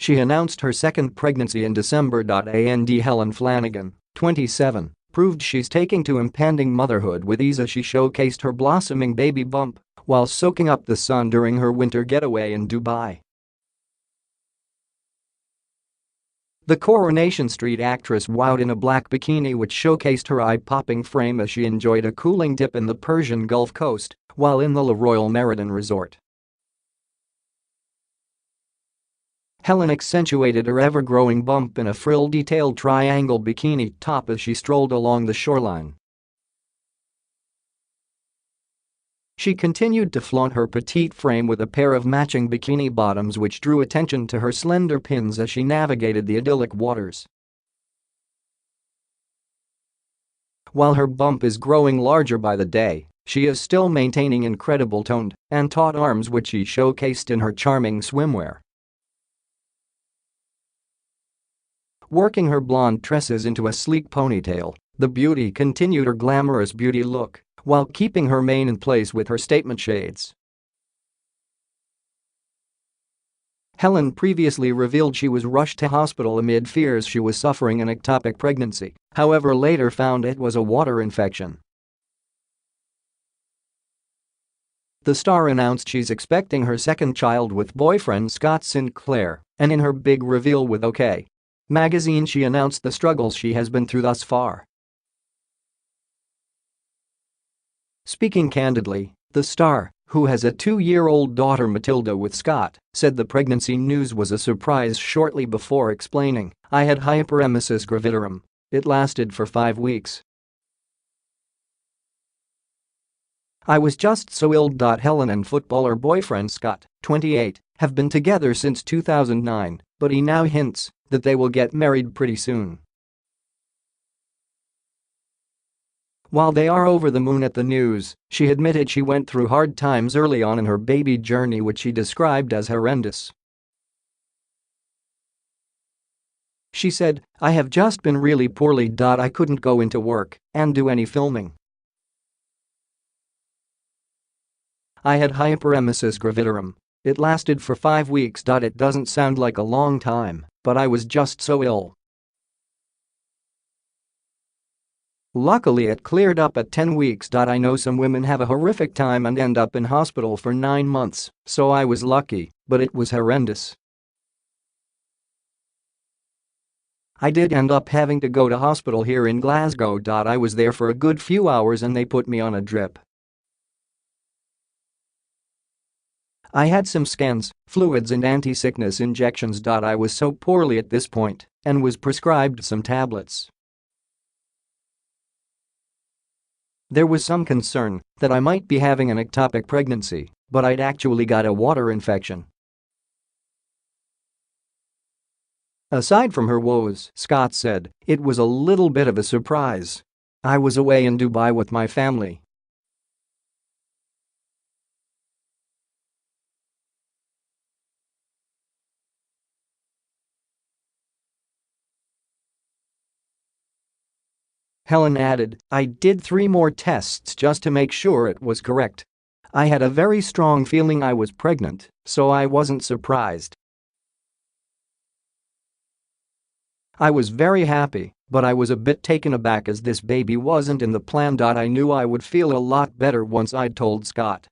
She announced her second pregnancy in December.And Helen Flanagan, 27, proved she's taking to impending motherhood with ease as she showcased her blossoming baby bump while soaking up the sun during her winter getaway in Dubai. The Coronation Street actress wowed in a black bikini which showcased her eye-popping frame as she enjoyed a cooling dip in the Persian Gulf coast while in the Royal Meriden resort. Helen accentuated her ever-growing bump in a frill-detailed triangle bikini top as she strolled along the shoreline. She continued to flaunt her petite frame with a pair of matching bikini bottoms which drew attention to her slender pins as she navigated the idyllic waters. While her bump is growing larger by the day, she is still maintaining incredible toned and taut arms which she showcased in her charming swimwear. Working her blonde tresses into a sleek ponytail, the beauty continued her glamorous beauty look while keeping her mane in place with her statement shades. Helen previously revealed she was rushed to hospital amid fears she was suffering an ectopic pregnancy, however later found it was a water infection. The star announced she's expecting her second child with boyfriend Scott Sinclair, and in her big reveal with OK! Magazine she announced the struggles she has been through thus far. Speaking candidly, the star, who has a 2-year-old daughter Matilda with Scott, said the pregnancy news was a surprise shortly before explaining, "I had hyperemesis gravidarum. It lasted for 5 weeks. I was just so ill.Helen and footballer boyfriend Scott, 28, have been together since 2009, but he now hints that they will get married pretty soon." While they are over the moon at the news, she admitted she went through hard times early on in her baby journey which she described as horrendous. She said, "I have just been really poorly. I couldn't go into work and do any filming. I had hyperemesis gravidarum. It lasted for 5 weeks. It doesn't sound like a long time, but I was just so ill. Luckily it cleared up at 10 weeks. I know some women have a horrific time and end up in hospital for 9 months, so I was lucky, but it was horrendous. I did end up having to go to hospital here in Glasgow. I was there for a good few hours and they put me on a drip. I had some scans, fluids and anti-sickness injections. I was so poorly at this point and was prescribed some tablets. There was some concern that I might be having an ectopic pregnancy, but I'd actually got a water infection." Aside from her woes, Scott said, "It was a little bit of a surprise. I was away in Dubai with my family. Helen added, "I did 3 more tests just to make sure it was correct. I had a very strong feeling I was pregnant, so I wasn't surprised. I was very happy, but I was a bit taken aback as this baby wasn't in the plan. I knew I would feel a lot better once I'd told Scott."